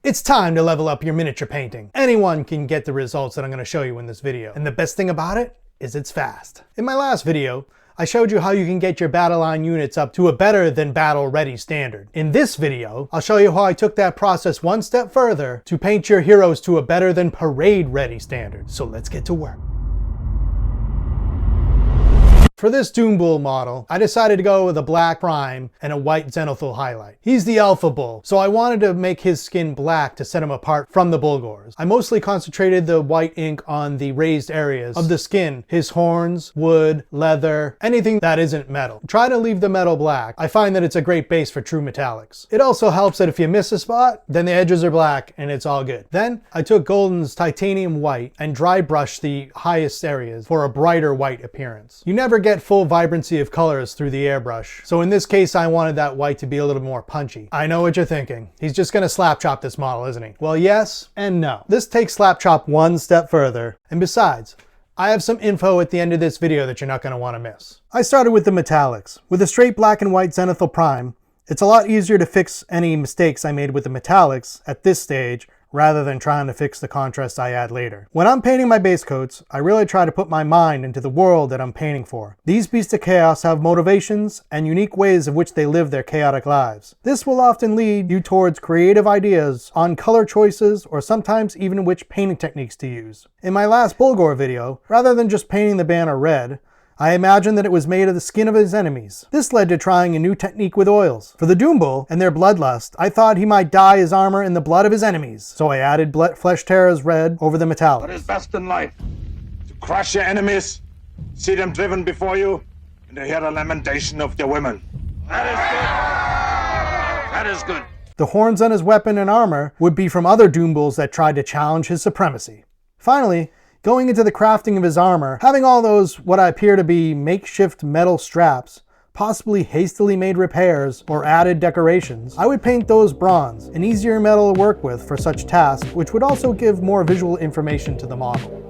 It's time to level up your miniature painting. Anyone can get the results that I'm going to show you in this video. And the best thing about it is it's fast. In my last video, I showed you how you can get your battle line units up to a better than battle ready standard. In this video, I'll show you how I took that process one step further to paint your heroes to a better than parade ready standard. So let's get to work. For this Doombull model, I decided to go with a black prime and a white zenithal highlight. He's the alpha bull, so I wanted to make his skin black to set him apart from the bulgars. I mostly concentrated the white ink on the raised areas of the skin, his horns, wood, leather, anything that isn't metal. Try to leave the metal black. I find that it's a great base for true metallics. It also helps that if you miss a spot, then the edges are black and it's all good. Then I took Golden's titanium white and dry brushed the highest areas for a brighter white appearance. You never get full vibrancy of colors through the airbrush. So in this case, I wanted that white to be a little more punchy. I know what you're thinking. He's just gonna slap chop this model, isn't he? Well, yes and no. This takes slap chop one step further. And besides, I have some info at the end of this video that you're not gonna wanna miss. I started with the metallics. With a straight black and white zenithal prime, it's a lot easier to fix any mistakes I made with the metallics at this stage rather than trying to fix the contrast I add later. When I'm painting my base coats, I really try to put my mind into the world that I'm painting for. These beasts of chaos have motivations and unique ways of which they live their chaotic lives. This will often lead you towards creative ideas on color choices or sometimes even which painting techniques to use. In my last Bulgar video, rather than just painting the banner red, I imagined that it was made of the skin of his enemies. This led to trying a new technique with oils. For the Doombull and their bloodlust, I thought he might dye his armor in the blood of his enemies. So I added Flesh Terror's red over the metallics. What is best in life? To crush your enemies, see them driven before you, and to hear the lamentation of their women. That is good. That is good. The horns on his weapon and armor would be from other Doombulls that tried to challenge his supremacy. Finally, going into the crafting of his armor, having all those what appear to be makeshift metal straps, possibly hastily made repairs or added decorations, I would paint those bronze, an easier metal to work with for such tasks, which would also give more visual information to the model.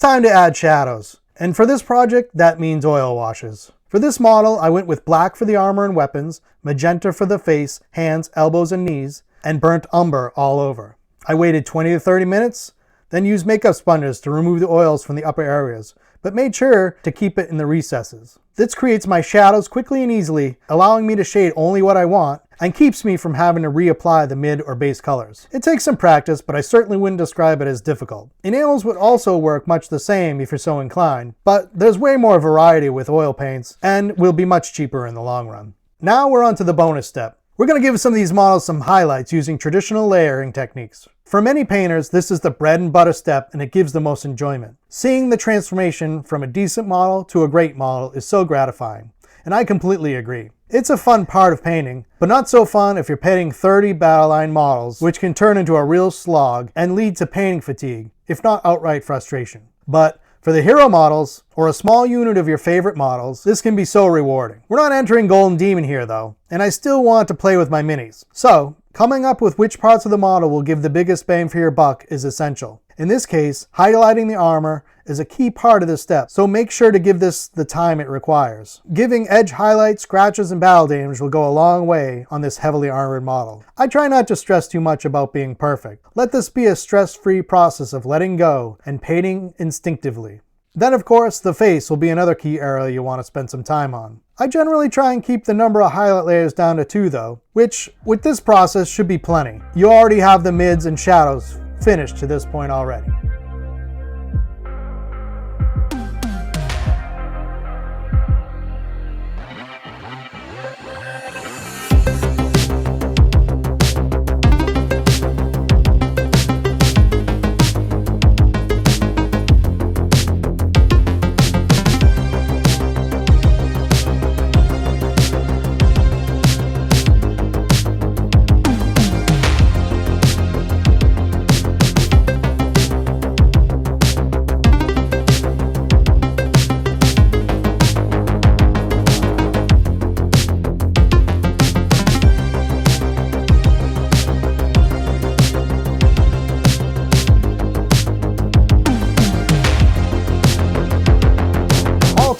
Time to add shadows. And for this project, that means oil washes. For this model, I went with black for the armor and weapons, magenta for the face, hands, elbows, and knees, and burnt umber all over. I waited 20 to 30 minutes, then used makeup sponges to remove the oils from the upper areas, but made sure to keep it in the recesses. This creates my shadows quickly and easily, allowing me to shade only what I want, and keeps me from having to reapply the mid or base colors. It takes some practice, but I certainly wouldn't describe it as difficult. Enamels would also work much the same if you're so inclined, but there's way more variety with oil paints, and will be much cheaper in the long run. Now we're on to the bonus step. We're going to give some of these models some highlights using traditional layering techniques. For many painters, this is the bread and butter step and it gives the most enjoyment. Seeing the transformation from a decent model to a great model is so gratifying, and I completely agree. It's a fun part of painting, but not so fun if you're painting 30 battle line models, which can turn into a real slog and lead to painting fatigue, if not outright frustration. But for the hero models, or a small unit of your favorite models, this can be so rewarding. We're not entering Golden Demon here though, and I still want to play with my minis. So, coming up with which parts of the model will give the biggest bang for your buck is essential. In this case, highlighting the armor is a key part of this step, so make sure to give this the time it requires. Giving edge highlights, scratches, and battle damage will go a long way on this heavily armored model. I try not to stress too much about being perfect. Let this be a stress-free process of letting go and painting instinctively. Then of course, the face will be another key area you want to spend some time on. I generally try and keep the number of highlight layers down to 2 though, which with this process should be plenty. You already have the mids and shadows finished to this point already.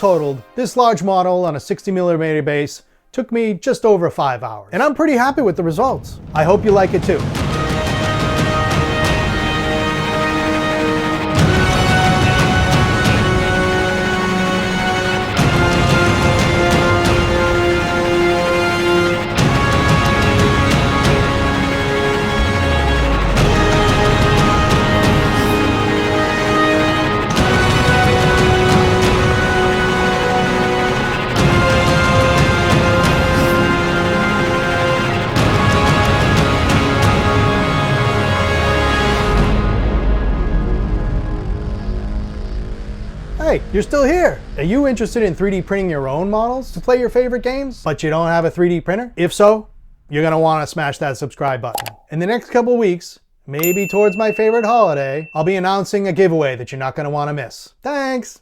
totaled, this large model on a 60mm base took me just over 5 hours. And I'm pretty happy with the results. I hope you like it too. Hey, you're still here! Are you interested in 3D printing your own models to play your favorite games, but you don't have a 3D printer? If so, you're gonna wanna smash that subscribe button. In the next couple weeks, maybe towards my favorite holiday, I'll be announcing a giveaway that you're not gonna wanna miss. Thanks!